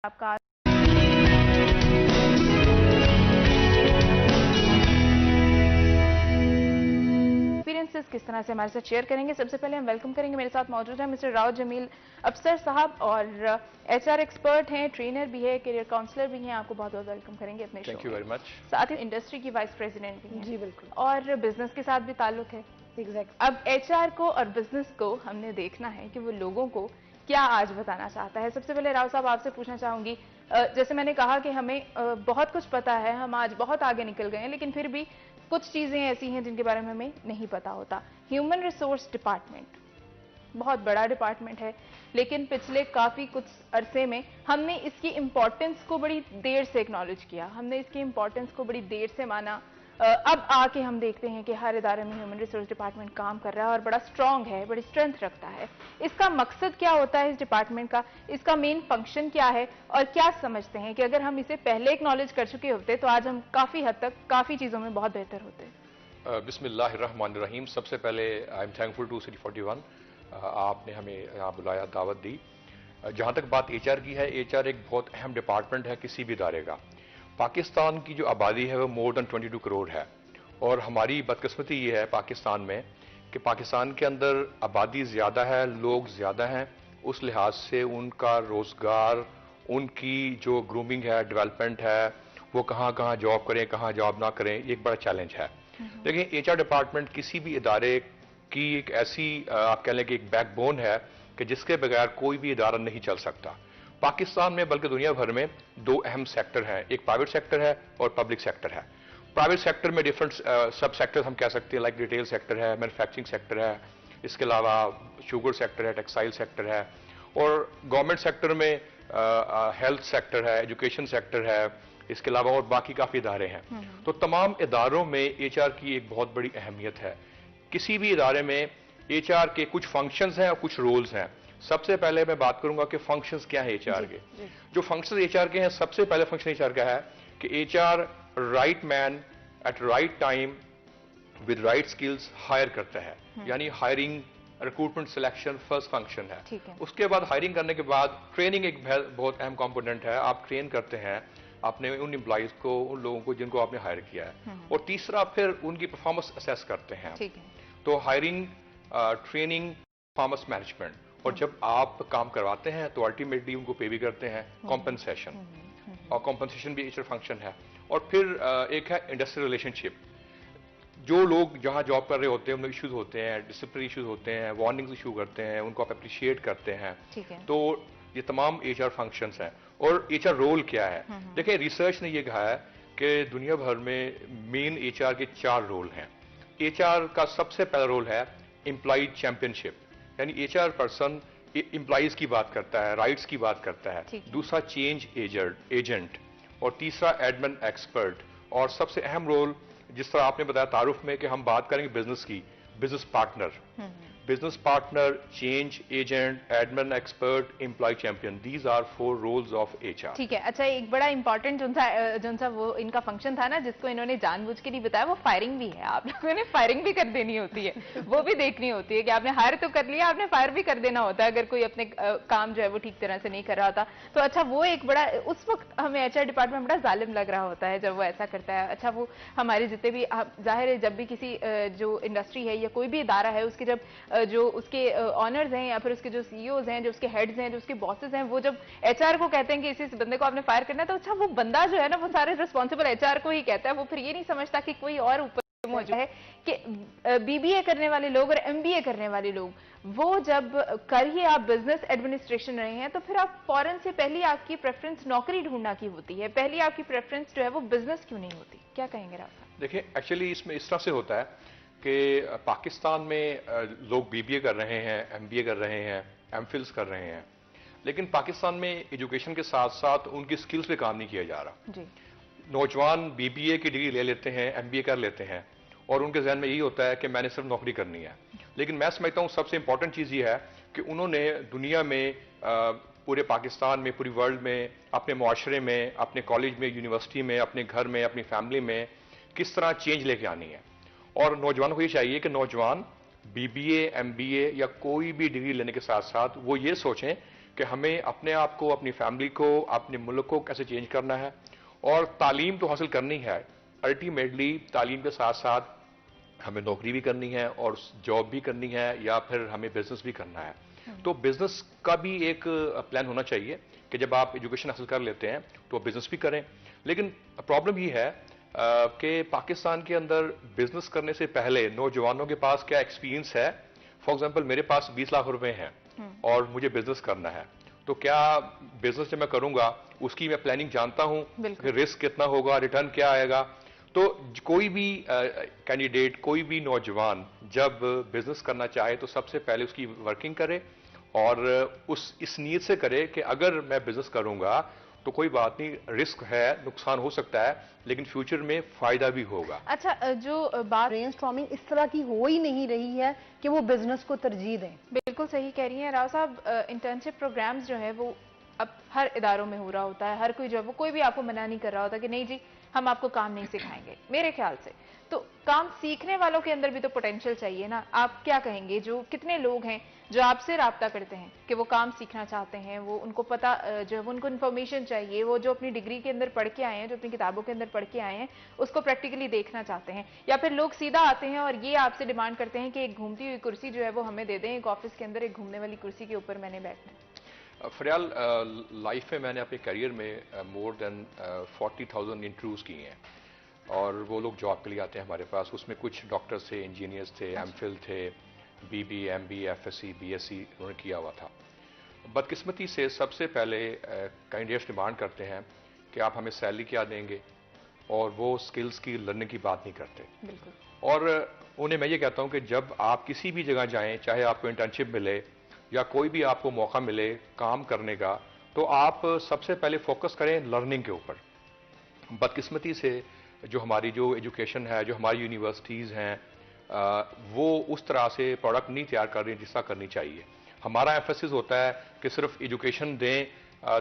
आपका एक्सपीरियंसेस किस तरह से हमारे साथ शेयर करेंगे। सबसे पहले हम वेलकम करेंगे, मेरे साथ मौजूद है मिस्टर राव जमील अफसर साहब और एचआर एक्सपर्ट हैं, ट्रेनर भी है, करियर काउंसलर भी हैं। आपको बहुत बहुत वेलकम करेंगे अपने शो में। Thank you very much. साथ ही इंडस्ट्री की वाइस प्रेसिडेंट भी हैं। जी बिल्कुल, और बिजनेस के साथ भी ताल्लुक है। एग्जैक्ट। अब एचआर को और बिजनेस को हमने देखना है कि वो लोगों को क्या आज बताना चाहता है। सबसे पहले राव साहब आपसे पूछना चाहूंगी, जैसे मैंने कहा कि हमें बहुत कुछ पता है, हम आज बहुत आगे निकल गए हैं, लेकिन फिर भी कुछ चीजें ऐसी हैं जिनके बारे में हमें नहीं पता होता। ह्यूमन रिसोर्स डिपार्टमेंट बहुत बड़ा डिपार्टमेंट है, लेकिन पिछले काफी कुछ अरसे में हमने इसकी इंपॉर्टेंस को बड़ी देर से एक्नॉलेज किया, हमने इसकी इंपॉर्टेंस को बड़ी देर से माना। अब आके हम देखते हैं कि हर इदारे में ह्यूमन रिसोर्स डिपार्टमेंट काम कर रहा है और बड़ा स्ट्रांग है, बड़ी स्ट्रेंथ रखता है। इसका मकसद क्या होता है इस डिपार्टमेंट का, इसका मेन फंक्शन क्या है, और क्या समझते हैं कि अगर हम इसे पहले एक्नॉलेज कर चुके होते तो आज हम काफी हद तक काफी चीजों में बहुत बेहतर होते। बिस्मिल्लाहिर्रहमानिर्रहीम। सबसे पहले I am thankful to city 41, आपने हमें यहाँ बुलाया, दावत दी। जहाँ तक बात एचआर की है, एचआर एक बहुत अहम डिपार्टमेंट है किसी भी इदारे का। पाकिस्तान की जो आबादी है वो मोर देन 22 करोड़ है, और हमारी बदकिस्मती ये है पाकिस्तान में कि पाकिस्तान के अंदर आबादी ज़्यादा है, लोग ज़्यादा हैं, उस लिहाज से उनका रोज़गार, उनकी जो ग्रूमिंग है, डेवलपमेंट है, वो कहाँ कहाँ जॉब करें, कहाँ जॉब ना करें, ये एक बड़ा चैलेंज है। लेकिन एचआर डिपार्टमेंट किसी भी इदारे की एक ऐसी आप कह लें कि एक बैकबोन है कि जिसके बगैर कोई भी इदारा नहीं चल सकता। पाकिस्तान में बल्कि दुनिया भर में दो अहम सेक्टर हैं, एक प्राइवेट सेक्टर है और पब्लिक सेक्टर है। प्राइवेट सेक्टर में डिफरेंट सब सेक्टर हम कह सकते हैं, लाइक रिटेल सेक्टर है, मैन्युफैक्चरिंग सेक्टर है, इसके अलावा शुगर सेक्टर है, टेक्सटाइल सेक्टर है, और गवर्नमेंट सेक्टर में हेल्थ सेक्टर है, एजुकेशन सेक्टर है, इसके अलावा और बाकी काफी इदारे हैं। तो तमाम इदारों में एचआर की एक बहुत बड़ी अहमियत है। किसी भी इदारे में एचआर के कुछ फंक्शंस हैं और कुछ रोल्स हैं। सबसे पहले मैं बात करूंगा कि फंक्शंस क्या है एचआर के। जो फंक्शंस एचआर के हैं, सबसे पहले फंक्शन एचआर का है कि HR right man at right time with right skills hire करता है, यानी hiring, recruitment, selection first function है। उसके बाद हायरिंग करने के बाद ट्रेनिंग एक बहुत अहम कंपोनेंट है। आप ट्रेन करते हैं अपने उन एम्प्लॉइज को, उन लोगों को जिनको आपने हायर किया है। और तीसरा फिर उनकी परफॉर्मेंस असेस करते हैं। तो हायरिंग, ट्रेनिंग, परफॉर्मेंस मैनेजमेंट, और जब आप काम करवाते हैं तो अल्टीमेटली उनको पे भी करते हैं कॉम्पनसेशन, और कॉम्पनसेशन भी एचआर फंक्शन है। और फिर एक है इंडस्ट्रियल रिलेशनशिप। जो लोग जहां जॉब कर रहे होते हैं उनमें इश्यूज होते हैं, डिसिप्लिनरी इश्यूज होते हैं, वार्निंग्स इशू करते हैं, उनको आप अप्रिशिएट करते हैं। तो ये तमाम एचआर फंक्शंस हैं। और एचआर रोल क्या है? देखिए, रिसर्च ने ये कहा है कि दुनिया भर में मेन एचआर के 4 रोल हैं। एचआर का सबसे पहला रोल है एम्प्लॉय चैंपियनशिप, यानी एचआर पर्सन एम्प्लॉइज की बात करता है, राइट्स की बात करता है। दूसरा चेंज एजेंट, और तीसरा एडमिन एक्सपर्ट, और सबसे अहम रोल जिस तरह आपने बताया तारुफ में कि हम बात करेंगे बिजनेस की, business partner. Business partner, change agent, admin expert, employ champion, these are 4 roles of HR. ठीक है। अच्छा, एक बड़ा इंपॉर्टेंट जो सा वो इनका फंक्शन था ना, जिसको इन्होंने जानबूझ के नहीं बताया, वो फायरिंग भी है। आप लोगों ने फायरिंग भी कर देनी होती है, वो भी देखनी होती है कि आपने हायर तो कर लिया, आपने फायर भी कर देना होता है अगर कोई अपने काम जो है वो ठीक तरह से नहीं कर रहा होता। तो अच्छा, वो एक बड़ा, उस वक्त हमें एचआर डिपार्टमेंट बड़ा जालिम लग रहा होता है जब वो ऐसा करता है। अच्छा, वो हमारे जितने भी, जाहिर है जब भी किसी जो इंडस्ट्री है या कोई भी इदारा है, उसके जब जो उसके ऑनर्स हैं या फिर उसके जो सीईओज हैं, जो उसके हेड्स हैं, जो उसके बॉसेस हैं, वो जब एचआर को कहते हैं कि इस बंदे को आपने फायर करना है, तो अच्छा वो बंदा जो है ना, वो सारे रिस्पॉन्सिबल एचआर को ही कहता है। वो फिर ये नहीं समझता कि कोई और ऊपर मौजूद है। कि बीबीए करने वाले लोग और एमबीए करने वाले लोग, वो जब करिए आप बिजनेस एडमिनिस्ट्रेशन रहे हैं, तो फिर आप फौरन से पहली आपकी प्रेफरेंस नौकरी ढूंढना की होती है, पहली आपकी प्रेफरेंस जो है वो बिजनेस क्यों नहीं होती? क्या कहेंगे राव? देखिए, एक्चुअली इसमें इस तरह से होता है कि पाकिस्तान में लोग बीबीए कर रहे हैं, एमबीए कर रहे हैं, एमफिल्स कर रहे हैं, लेकिन पाकिस्तान में एजुकेशन के साथ साथ उनकी स्किल्स पे काम नहीं किया जा रहा। जी। नौजवान बीबीए की डिग्री ले लेते हैं, एमबीए कर लेते हैं, और उनके जहन में यही होता है कि मैंने सिर्फ नौकरी करनी है। लेकिन मैं समझता हूँ सबसे इंपॉर्टेंट चीज़ ये है कि उन्होंने दुनिया में, पूरे पाकिस्तान में, पूरी वर्ल्ड में, अपने मुआशरे में, अपने कॉलेज में, यूनिवर्सिटी में, अपने घर में, अपनी फैमिली में किस तरह चेंज लेके आनी है। और नौजवानों को ये चाहिए कि नौजवान बीबीए, एमबीए या कोई भी डिग्री लेने के साथ साथ वो ये सोचें कि हमें अपने आप को, अपनी फैमिली को, अपने मुल्क को कैसे चेंज करना है। और तालीम तो हासिल करनी है, अल्टीमेटली तालीम के साथ साथ हमें नौकरी भी करनी है और जॉब भी करनी है, या फिर हमें बिजनेस भी करना है। तो बिजनेस का भी एक प्लान होना चाहिए कि जब आप एजुकेशन हासिल कर लेते हैं तो बिजनेस भी करें। लेकिन प्रॉब्लम ये है कि पाकिस्तान के अंदर बिजनेस करने से पहले नौजवानों के पास क्या एक्सपीरियंस है। फॉर एग्जांपल मेरे पास 20 लाख रुपए हैं और मुझे बिजनेस करना है, तो क्या बिजनेस जब मैं करूंगा उसकी मैं प्लानिंग जानता हूं, रिस्क कितना होगा, रिटर्न क्या आएगा। तो कोई भी कैंडिडेट, कोई भी नौजवान जब बिजनेस करना चाहे तो सबसे पहले उसकी वर्किंग करे और इस नीयत से करे कि अगर मैं बिजनेस करूंगा तो कोई बात नहीं, रिस्क है, नुकसान हो सकता है, लेकिन फ्यूचर में फायदा भी होगा। अच्छा, जो बात ब्रेनस्टॉर्मिंग इस तरह की हो ही नहीं रही है कि वो बिजनेस को तरजीह दें। बिल्कुल सही कह रही हैं राव साहब। इंटर्नशिप प्रोग्राम्स जो है वो अब हर इदारों में हो रहा होता है, हर कोई जो है वो, कोई भी आपको मना नहीं कर रहा होता कि नहीं जी हम आपको काम नहीं सिखाएंगे। मेरे ख्याल से तो काम सीखने वालों के अंदर भी तो पोटेंशियल चाहिए ना। आप क्या कहेंगे, जो कितने लोग हैं जो आपसे राब्ता करते हैं कि वो काम सीखना चाहते हैं, वो उनको पता जो है वो उनको इन्फॉर्मेशन चाहिए, वो जो अपनी डिग्री के अंदर पढ़ के आए हैं, जो अपनी किताबों के अंदर पढ़ के आए हैं, उसको प्रैक्टिकली देखना चाहते हैं, या फिर लोग सीधा आते हैं और ये आपसे डिमांड करते हैं कि एक घूमती हुई कुर्सी जो है वो हमें दे दें, एक ऑफिस के अंदर एक घूमने वाली कुर्सी के ऊपर मैंने बैठना है। फरियाल, लाइफ में मैंने अपने करियर में मोर देन 40,000 इंटरव्यूज किए हैं और वो लोग जॉब के लिए आते हैं हमारे पास। उसमें कुछ डॉक्टर्स थे, इंजीनियर्स थे, एमफिल थे, बीबी, एमबी, एफएससी, बीएससी उन्होंने किया हुआ था। बदकिस्मती से सबसे पहले कैंडिडेट्स डिमांड करते हैं कि आप हमें सैलरी क्या देंगे, और वो स्किल्स की लर्निंग की बात नहीं करते। बिल्कुल। और उन्हें मैं ये कहता हूं कि जब आप किसी भी जगह जाएं, चाहे आपको इंटर्नशिप मिले या कोई भी आपको मौका मिले काम करने का, तो आप सबसे पहले फोकस करें लर्निंग के ऊपर। बदकिस्मती से जो हमारी जो एजुकेशन है, जो हमारी यूनिवर्सिटीज़ हैं, वो उस तरह से प्रोडक्ट नहीं तैयार कर रही जिस तरह करनी चाहिए। हमारा एम्फेसिस होता है कि सिर्फ एजुकेशन दें,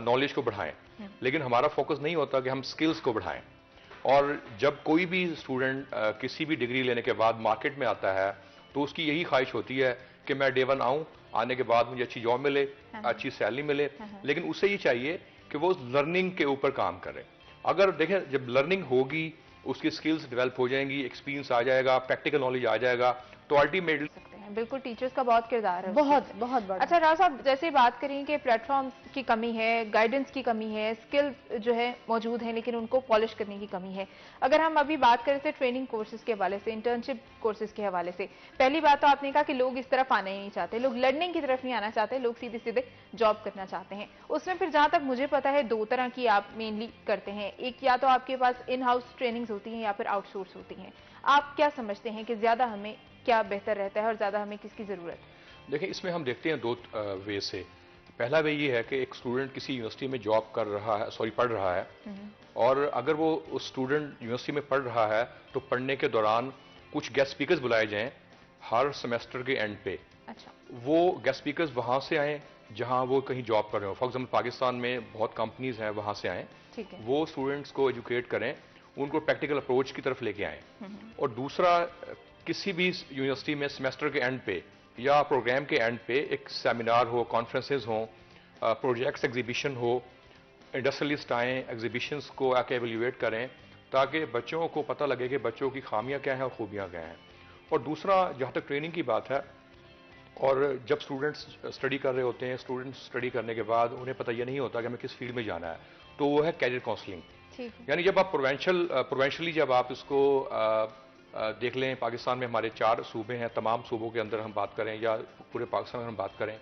नॉलेज को बढ़ाएं, लेकिन हमारा फोकस नहीं होता कि हम स्किल्स को बढ़ाएं। और जब कोई भी स्टूडेंट किसी भी डिग्री लेने के बाद मार्केट में आता है तो उसकी यही ख्वाहिश होती है कि मैं डे वन आऊं, आने के बाद मुझे अच्छी जॉब मिले, अच्छी सैलरी मिले, लेकिन उसे ये चाहिए कि वो लर्निंग के ऊपर काम करे। अगर देखें, जब लर्निंग होगी उसकी स्किल्स डेवलप हो जाएंगी, एक्सपीरियंस आ जाएगा, प्रैक्टिकल नॉलेज आ जाएगा, तो अल्टीमेटली बिल्कुल टीचर्स का बहुत किरदार है, बहुत बहुत बड़ा। अच्छा राव साहब, जैसे बात करें कि प्लेटफॉर्म की कमी है, गाइडेंस की कमी है, स्किल जो है मौजूद है लेकिन उनको पॉलिश करने की कमी है। अगर हम अभी बात करें तो ट्रेनिंग कोर्सेज के हवाले से, इंटर्नशिप कोर्सेज के हवाले से, पहली बात तो आपने कहा कि लोग इस तरफ आना ही नहीं चाहते, लोग लर्निंग की तरफ नहीं आना चाहते, लोग सीधे सीधे जॉब करना चाहते हैं। उसमें फिर जहां तक मुझे पता है दो तरह की आप मेनली करते हैं, एक या तो आपके पास इन हाउस ट्रेनिंग्स होती हैं या फिर आउटसोर्स होती हैं। आप क्या समझते हैं कि ज्यादा हमें क्या बेहतर रहता है और ज्यादा हमें किसकी जरूरत है? देखिए, इसमें हम देखते हैं दो वे से। पहला वे ये है कि एक स्टूडेंट किसी यूनिवर्सिटी में जॉब कर रहा है, पढ़ रहा है, और अगर वो उस स्टूडेंट यूनिवर्सिटी में पढ़ रहा है तो पढ़ने के दौरान कुछ गेस्ट स्पीकर्स बुलाए जाएं हर सेमेस्टर के एंड पे। अच्छा। वो गेस्ट स्पीकर्स वहां से आए जहां वो कहीं जॉब कर रहे हो। फॉर एग्जाम्पल पाकिस्तान में बहुत कंपनीज हैं, वहां से आए, वो स्टूडेंट्स को एजुकेट करें, उनको प्रैक्टिकल अप्रोच की तरफ लेके आए। और दूसरा, किसी भी यूनिवर्सिटी में सेमेस्टर के एंड पे या प्रोग्राम के एंड पे एक सेमिनार हो, कॉन्फ्रेंसेज हो, प्रोजेक्ट्स एग्जीबिशन हो, इंडस्ट्रियलिस्ट आए, एग्जीबिशंस को आके एवेल्यूएट करें, ताकि बच्चों को पता लगे कि बच्चों की खामियां क्या हैं और खूबियां क्या हैं। और दूसरा, जहाँ तक ट्रेनिंग की बात है, और जब स्टूडेंट्स स्टडी कर रहे होते हैं, स्टूडेंट्स स्टडी करने के बाद उन्हें पता यह नहीं होता कि हमें किस फील्ड में जाना है, तो वो है कैरियर काउंसलिंग। यानी जब आप प्रोवेंशली जब आप इसको देख लें, पाकिस्तान में हमारे 4 सूबे हैं, तमाम सूबों के अंदर हम बात करें या पूरे पाकिस्तान में हम बात करें,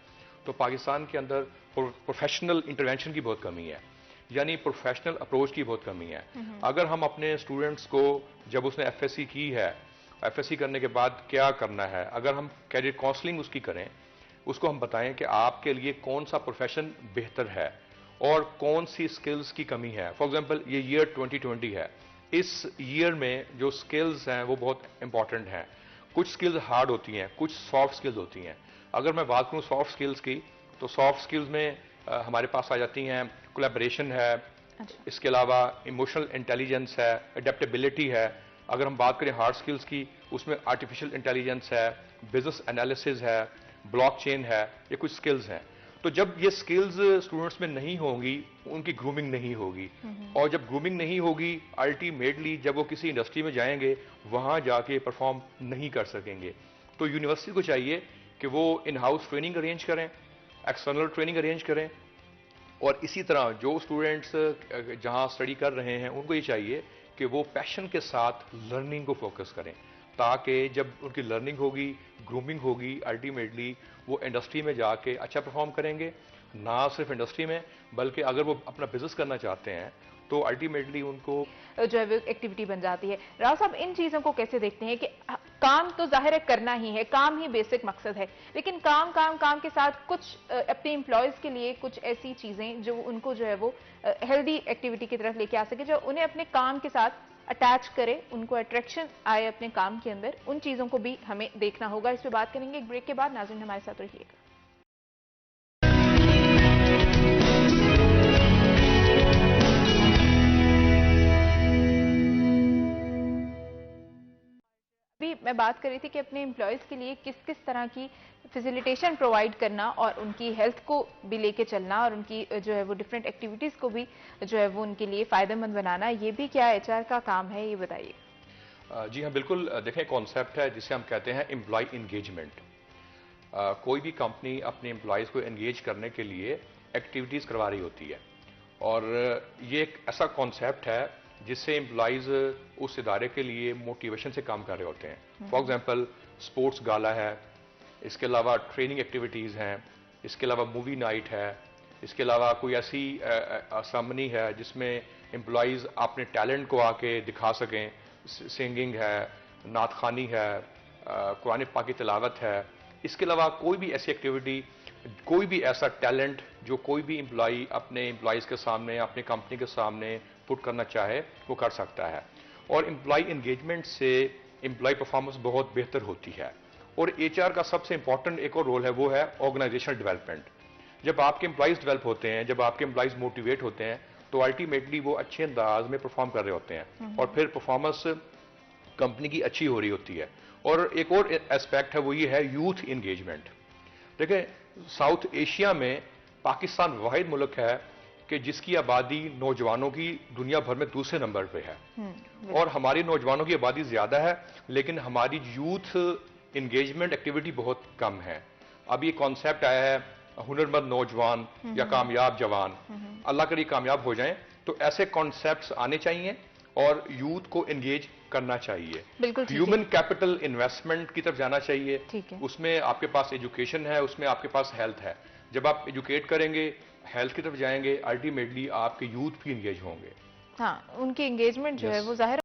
तो पाकिस्तान के अंदर प्रोफेशनल इंटरवेंशन की बहुत कमी है, यानी प्रोफेशनल अप्रोच की बहुत कमी है। अगर हम अपने स्टूडेंट्स को, जब उसने एफएससी की है, एफएससी करने के बाद क्या करना है, अगर हम कैरियर काउंसलिंग उसकी करें, उसको हम बताएं कि आपके लिए कौन सा प्रोफेशन बेहतर है और कौन सी स्किल्स की कमी है। फॉर एग्जांपल, ये ईयर 2020 है, इस ईयर में जो स्किल्स हैं वो बहुत इंपॉर्टेंट हैं। कुछ स्किल्स हार्ड होती हैं, कुछ सॉफ्ट स्किल्स होती हैं। अगर मैं बात करूं सॉफ्ट स्किल्स की, तो सॉफ्ट स्किल्स में हमारे पास आ जाती हैं कोलैबोरेशन है, इसके अलावा इमोशनल इंटेलिजेंस है, अडेप्टेबिलिटी है। अगर हम बात करें हार्ड स्किल्स की, उसमें आर्टिफिशियल इंटेलिजेंस है, बिजनेस एनालिसिस है, ब्लॉकचेन है, ये कुछ स्किल्स हैं। तो जब ये स्किल्स स्टूडेंट्स में नहीं होंगी, उनकी ग्रूमिंग नहीं होगी, और जब ग्रूमिंग नहीं होगी, अल्टीमेटली जब वो किसी इंडस्ट्री में जाएंगे वहां जाके परफॉर्म नहीं कर सकेंगे। तो यूनिवर्सिटी को चाहिए कि वो इन हाउस ट्रेनिंग अरेंज करें, एक्सटर्नल ट्रेनिंग अरेंज करें, और इसी तरह जो स्टूडेंट्स जहां स्टडी कर रहे हैं उनको ये चाहिए कि वो पैशन के साथ लर्निंग को फोकस करें, ताकि जब उनकी लर्निंग होगी, ग्रूमिंग होगी, अल्टीमेटली वो इंडस्ट्री में जाके अच्छा परफॉर्म करेंगे। ना सिर्फ इंडस्ट्री में, बल्कि अगर वो अपना बिजनेस करना चाहते हैं तो अल्टीमेटली उनको जो है वो एक्टिविटी बन जाती है। राव साहब, इन चीजों को कैसे देखते हैं कि काम तो जाहिर है करना ही है, काम ही बेसिक मकसद है, लेकिन काम काम काम के साथ कुछ अपने एम्प्लॉयज के लिए कुछ ऐसी चीजें जो उनको जो है वो हेल्दी एक्टिविटी की तरफ लेके आ सके, जो उन्हें अपने काम के साथ अटैच करे, उनको अट्रैक्शन आए अपने काम के अंदर, उन चीजों को भी हमें देखना होगा। इस पर बात करेंगे एक ब्रेक के बाद। नाज़रीन हमारे साथ रहिएगा। अभी मैं बात कर रही थी कि अपने एम्प्लॉयज के लिए किस किस तरह की फैसिलिटेशन प्रोवाइड करना और उनकी हेल्थ को भी लेके चलना और उनकी जो है वो डिफरेंट एक्टिविटीज को भी जो है वो उनके लिए फायदेमंद बनाना, ये भी क्या एचआर का काम है, ये बताइए। जी हाँ, बिल्कुल। देखें, कॉन्सेप्ट है जिसे हम कहते हैं एम्प्लॉय इंगेजमेंट। कोई भी कंपनी अपने एम्प्लॉयज को एंगेज करने के लिए एक्टिविटीज करवा रही होती है, और ये एक ऐसा कॉन्सेप्ट है जिससे एम्प्लॉयज उस इदारे के लिए मोटिवेशन से काम कर रहे होते हैं। फॉर एग्जांपल, स्पोर्ट्स गाला है, इसके अलावा ट्रेनिंग एक्टिविटीज़ हैं, इसके अलावा मूवी नाइट है, इसके अलावा कोई ऐसी असम्बनी है जिसमें एम्प्लॉयज अपने टैलेंट को आके दिखा सकें। सिंगिंग है, नात खानी है, कुरान पाक की तिलावत है। इसके अलावा कोई भी ऐसी एक्टिविटी, कोई भी ऐसा टैलेंट जो कोई भी एम्प्लॉय अपने एम्प्लॉयज के सामने, अपनी कंपनी के सामने पुट करना चाहे, वो कर सकता है। और एम्प्लॉय इंगेजमेंट से एम्प्लॉय परफॉर्मेंस बहुत बेहतर होती है। और एचआर का सबसे इंपॉर्टेंट एक और रोल है, वो है ऑर्गेनाइजेशनल डेवलपमेंट। जब आपके एम्प्लॉयज डेवलप होते हैं, जब आपके एम्प्लॉयज मोटिवेट होते हैं, तो अल्टीमेटली वो अच्छे अंदाज में परफॉर्म कर रहे होते हैं, और फिर परफॉर्मेंस कंपनी की अच्छी हो रही होती है। और एक और एस्पेक्ट है, वो ये है यूथ इंगेजमेंट। देखें, साउथ एशिया में पाकिस्तान वाहिद मुल्क है कि जिसकी आबादी नौजवानों की दुनिया भर में दूसरे नंबर पे है, और हमारी नौजवानों की आबादी ज्यादा है, लेकिन हमारी यूथ इंगेजमेंट एक्टिविटी बहुत कम है। अब ये कॉन्सेप्ट आया है हुनरमंद नौजवान या कामयाब जवान। अल्लाह करे कामयाब हो जाएं, तो ऐसे कॉन्सेप्ट्स आने चाहिए और यूथ को एंगेज करना चाहिए। बिल्कुल ह्यूमन कैपिटल इन्वेस्टमेंट की तरफ जाना चाहिए। ठीक है। उसमें आपके पास एजुकेशन है, उसमें आपके पास हेल्थ है। जब आप एजुकेट करेंगे, हेल्थ की तरफ जाएंगे, अल्टीमेटली आपके यूथ भी एंगेज होंगे। हाँ, उनकी एंगेजमेंट जो है वो जाहिर